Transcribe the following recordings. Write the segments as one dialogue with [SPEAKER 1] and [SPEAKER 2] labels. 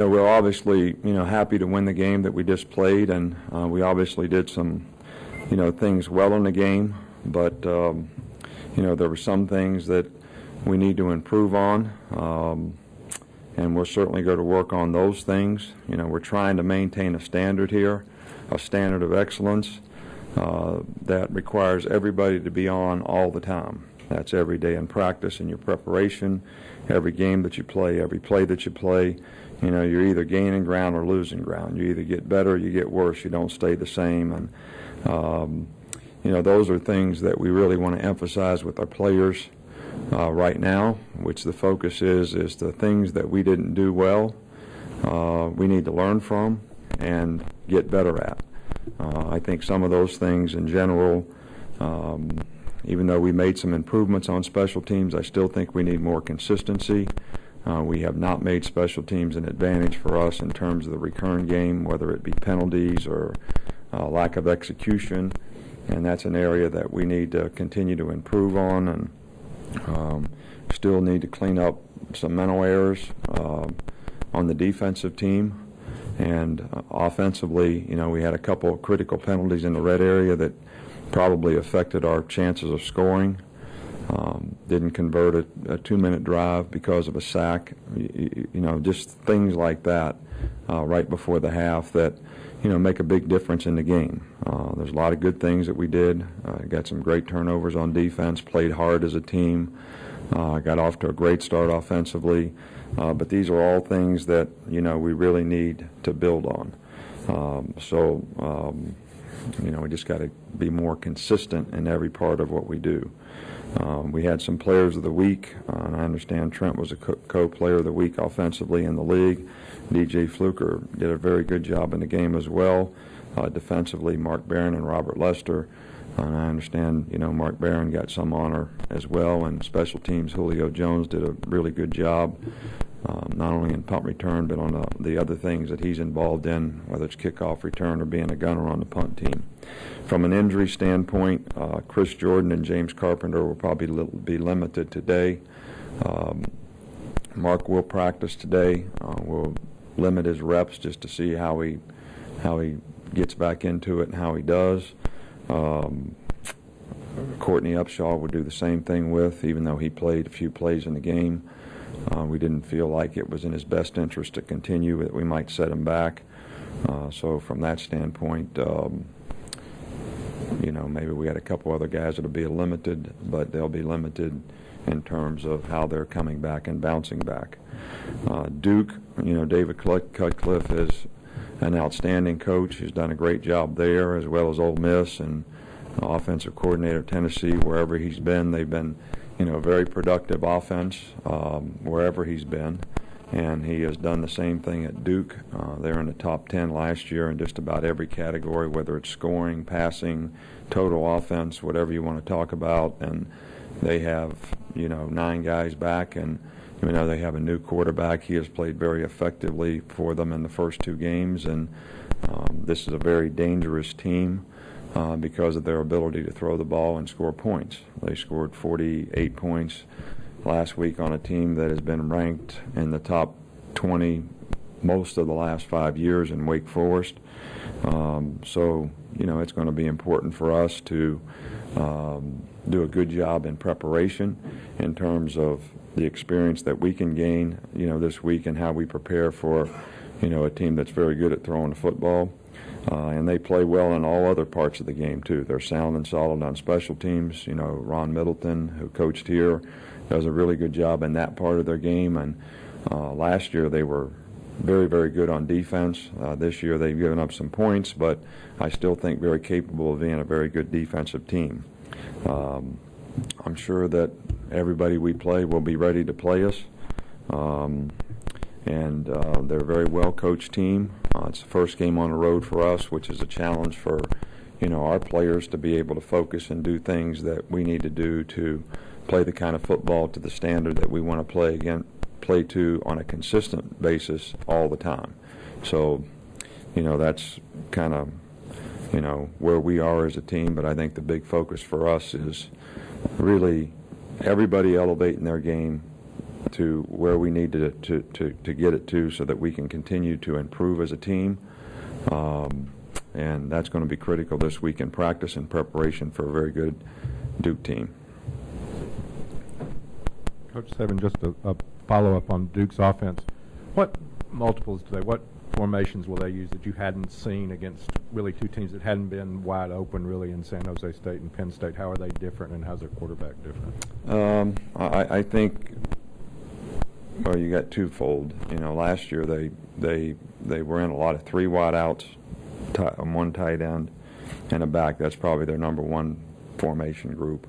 [SPEAKER 1] We're obviously, happy to win the game that we just played, and we obviously did some, things well in the game, but, there were some things that we need to improve on, and we'll certainly go to work on those things. We're trying to maintain a standard here, a standard of excellence that requires everybody to be on all the time. That's every day in practice, in your preparation, every game that you play, every play that you play. You're either gaining ground or losing ground. You either get better or you get worse. You don't stay the same. And, those are things that we really want to emphasize with our players right now, which the focus is the things that we didn't do well, we need to learn from and get better at. I think some of those things in general, even though we made some improvements on special teams, I still think we need more consistency. We have not made special teams an advantage for us in terms of the return game, whether it be penalties or lack of execution, and that's an area that we need to continue to improve on, and still need to clean up some mental errors on the defensive team. And offensively, we had a couple of critical penalties in the red area that probably affected our chances of scoring. Didn't convert a 2-minute drive because of a sack, just things like that right before the half that, make a big difference in the game. There's a lot of good things that we did. Got some great turnovers on defense, played hard as a team, got off to a great start offensively, but these are all things that, we really need to build on. We just got to be more consistent in every part of what we do. We had some players of the week, and I understand Trent was a co-player of the week offensively in the league. DJ Fluker did a very good job in the game as well. Defensively, Mark Barron and Robert Lester. And I understand, Mark Barron got some honor as well. And special teams, Julio Jones did a really good job, not only in punt return, but on the other things that he's involved in, whether it's kickoff return or being a gunner on the punt team. From an injury standpoint, Chris Jordan and James Carpenter will probably be limited today. Mark will practice today. We'll limit his reps just to see how he gets back into it and how he does. Courtney Upshaw would do the same thing with, even though he played a few plays in the game. We didn't feel like it was in his best interest to continue, that we might set him back. So from that standpoint, maybe we had a couple other guys that will be limited, but they'll be limited in terms of how they're coming back and bouncing back. Duke, David Cutcliffe is an outstanding coach. He's done a great job there, as well as Ole Miss and offensive coordinator Tennessee. Wherever he's been, they've been, very productive offense wherever he's been. And he has done the same thing at Duke. They're in the top 10 last year in just about every category, whether it's scoring, passing, total offense, whatever you want to talk about. And they have, 9 guys back, and they have a new quarterback. He has played very effectively for them in the first 2 games, and this is a very dangerous team because of their ability to throw the ball and score points. They scored 48 points last week on a team that has been ranked in the top 20 most of the last 5 years in Wake Forest. So, it's going to be important for us to do a good job in preparation in terms of the experience that we can gain, this week, and how we prepare for, a team that's very good at throwing the football. And they play well in all other parts of the game, too. They're sound and solid on special teams. Ron Middleton, who coached here, does a really good job in that part of their game. And last year they were very, very good on defense. This year they've given up some points, but I still think very capable of being a very good defensive team. I'm sure that everybody we play will be ready to play us. And they're a very well-coached team. It's the first game on the road for us, which is a challenge for, our players to be able to focus and do things that we need to do to play the kind of football to the standard that we want to play to on a consistent basis all the time. So, that's kind of, where we are as a team. But I think the big focus for us is really everybody elevating their game to where we need to get it to so that we can continue to improve as a team. And that's going to be critical this week in practice and preparation for a very good Duke team.
[SPEAKER 2] Coach Saban, just a follow-up on Duke's offense. What multiples do they, what formations will they use that you hadn't seen against really two teams that hadn't been wide open really in San Jose State and Penn State? How are they different, and how's their quarterback different?
[SPEAKER 1] I think, well, you got twofold. Last year they were in a lot of three wide outs, one tight end, and a back. That's probably their number one formation group.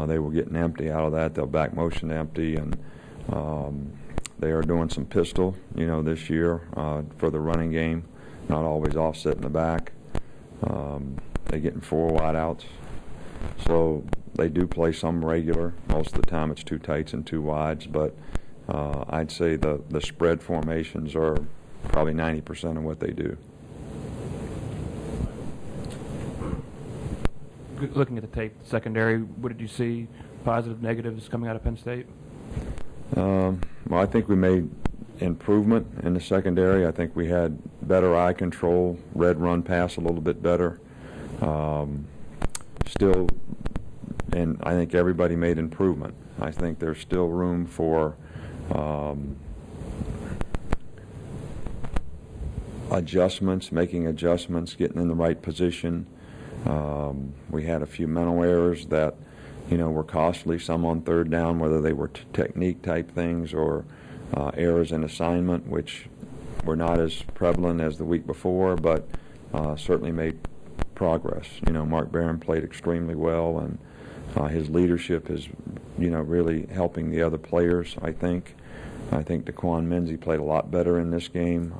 [SPEAKER 1] They were getting empty out of that. They'll back motion empty, and they are doing some pistol, this year for the running game, not always offset in the back. They're getting four wide outs. So they do play some regular. Most of the time it's two tights and two wides, but I'd say the spread formations are probably 90% of what they do.
[SPEAKER 3] Looking at the tape, secondary, what did you see, positive, negatives coming out of Penn State?
[SPEAKER 1] Well, I think we made improvement in the secondary. I think we had better eye control, read run pass a little bit better. Still, and I think everybody made improvement. I think there's still room for adjustments, making adjustments, getting in the right position. We had a few mental errors that were costly, some on third down, whether they were technique type things or errors in assignment, which were not as prevalent as the week before, but certainly made progress. Mark Barron played extremely well, and his leadership is really helping the other players. I think DeQuan Menzie played a lot better in this game,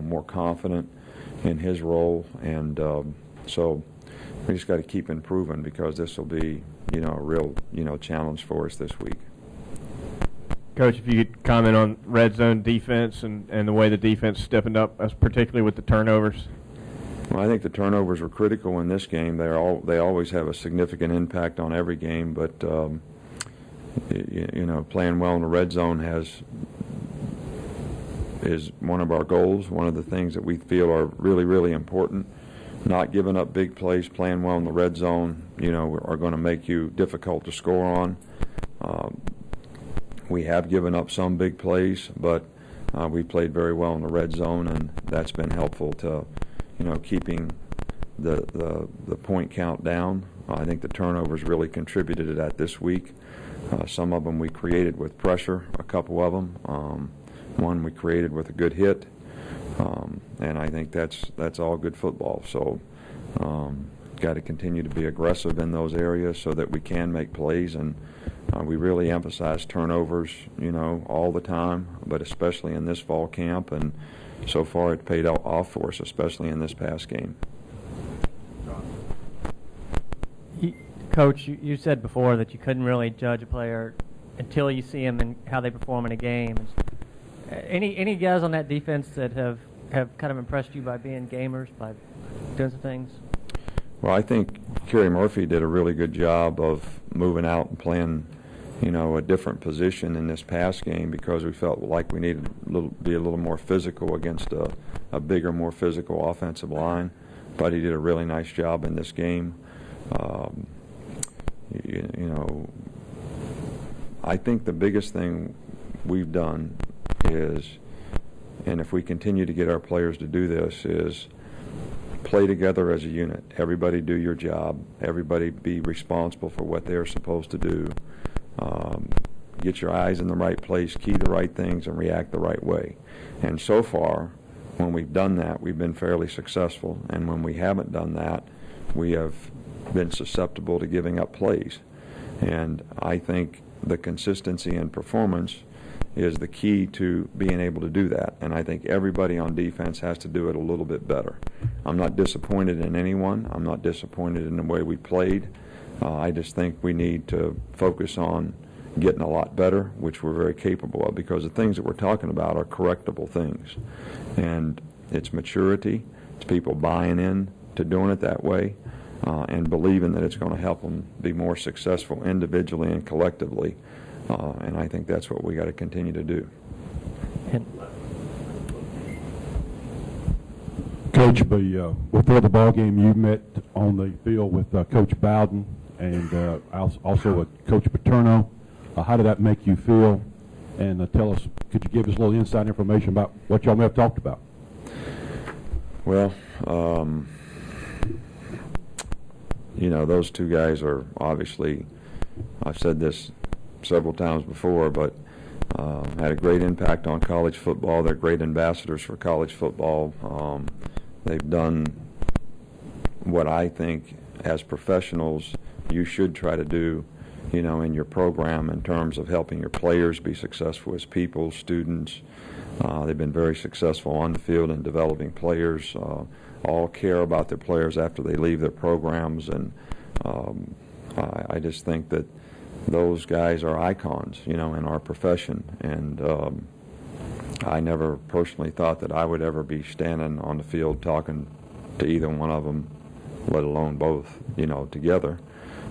[SPEAKER 1] more confident in his role, and so we just got to keep improving, because this will be a real challenge for us this week.
[SPEAKER 4] Coach, if you could comment on red zone defense and the way the defense stepping up, particularly with the turnovers.
[SPEAKER 1] Well, I think the turnovers were critical in this game. They always have a significant impact on every game, but playing well in the red zone is one of our goals, one of the things that we feel are really, really important. Not giving up big plays, playing well in the red zone, are going to make you difficult to score on. We have given up some big plays, but we played very well in the red zone, and that's been helpful to, keeping the point count down. I think the turnovers really contributed to that this week. Some of them we created with pressure, a couple of them. One we created with a good hit, and I think that's all good football. So got to continue to be aggressive in those areas so that we can make plays, and we really emphasize turnovers, all the time, but especially in this fall camp, and so far it paid off for us, especially in this past game.
[SPEAKER 5] Coach, you said before that you couldn't really judge a player until you see them and how they perform in a game. Any guys on that defense that have kind of impressed you by being gamers, by doing some things?
[SPEAKER 1] Well, I think Kerry Murphy did a really good job of moving out and playing, a different position in this past game, because we felt like we needed to be a little more physical against a bigger, more physical offensive line. But he did a really nice job in this game. I think the biggest thing we've done is, and if we continue to get our players to do this, is play together as a unit. Everybody do your job. Everybody be responsible for what they're supposed to do. Get your eyes in the right place, key the right things, and react the right way. And so far, when we've done that, we've been fairly successful. And when we haven't done that, we have been susceptible to giving up plays. And I think the consistency in performance is the key to being able to do that. And I think everybody on defense has to do it a little bit better. I'm not disappointed in anyone. I'm not disappointed in the way we played. I just think we need to focus on getting a lot better, which we're very capable of, because the things that we're talking about are correctable things. And it's maturity. It's people buying in to doing it that way, and believing that it's going to help them be more successful individually and collectively and I think that's what we got to continue to do.
[SPEAKER 5] And
[SPEAKER 6] Coach, before the ball game, you met on the field with Coach Bowden and also with Coach Paterno. How did that make you feel? And tell us, could you give us a little inside information about what y'all may have talked about?
[SPEAKER 1] Well, you know, those two guys are obviously, I've said this several times before, but had a great impact on college football. They're great ambassadors for college football. They've done what I think as professionals you should try to do, you know, in your program in terms of helping your players be successful as people, students. They've been very successful on the field in developing players. All care about their players after they leave their programs, and I just think that those guys are icons, you know, in our profession. And I never personally thought that I would ever be standing on the field talking to either one of them, let alone both, you know, together.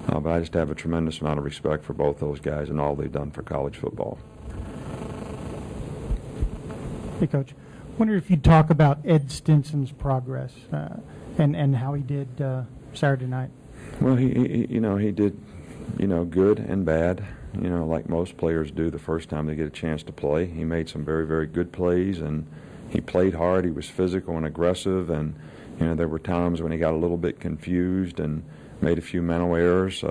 [SPEAKER 1] But I just have a tremendous amount of respect for both those guys and all they've done for college football.
[SPEAKER 7] Hey, Coach. Wonder if you'd talk about Ed Stinson's progress and how he did Saturday night.
[SPEAKER 1] Well, he you know, he did, you know, good and bad, you know, like most players do the first time they get a chance to play. He made some very, very good plays, and he played hard. He was physical and aggressive, and, you know, there were times when he got a little bit confused and made a few mental errors.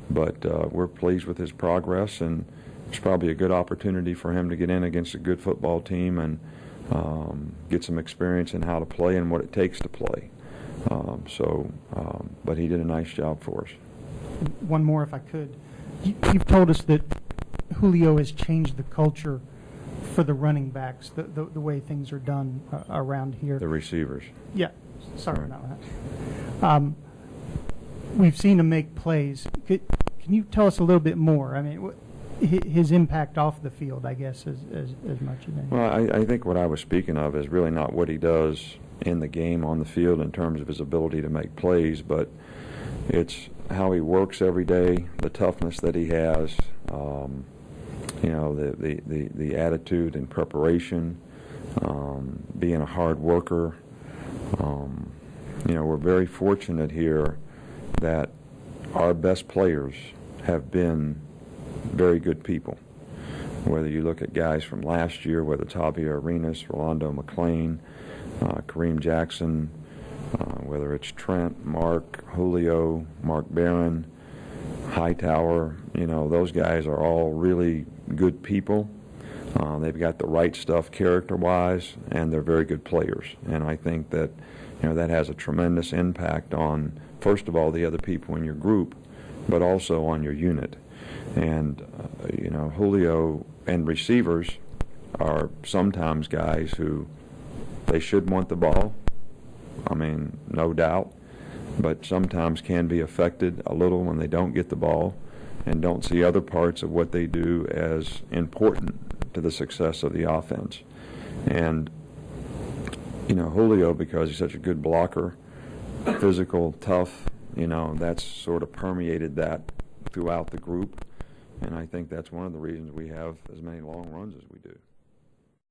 [SPEAKER 1] But we're pleased with his progress, and it's probably a good opportunity for him to get in against a good football team and get some experience in how to play and what it takes to play. But he did a nice job for us.
[SPEAKER 7] One more, if I could. You've told us that Julio has changed the culture for the running backs, the way things are done around here.
[SPEAKER 1] The receivers.
[SPEAKER 7] Yeah, sorry
[SPEAKER 1] Right.
[SPEAKER 7] about that. We've seen him make plays. Can you tell us a little bit more? I mean, his impact off the field, I guess, as much as anything.
[SPEAKER 1] Well, I think what I was speaking of is really not what he does in the game on the field in terms of his ability to make plays, but it's how he works every day, the toughness that he has, you know, the attitude and preparation, being a hard worker. You know, we're very fortunate here that our best players have been very good people. Whether you look at guys from last year, whether it's Javier Arenas, Rolando McClain, Kareem Jackson, whether it's Trent, Mark, Julio, Mark Barron, Hightower, you know, those guys are all really good people. They've got the right stuff character-wise, and they're very good players. And I think that, you know, that has a tremendous impact on, first of all, the other people in your group, but also on your unit. And, you know, Julio and receivers are sometimes guys who they should want the ball. I mean, no doubt. But sometimes can be affected a little when they don't get the ball and don't see other parts of what they do as important to the success of the offense. And, you know, Julio, because he's such a good blocker, physical, tough, you know, that's sort of permeated that throughout the group. And I think that's one of the reasons we have as many long runs as we do.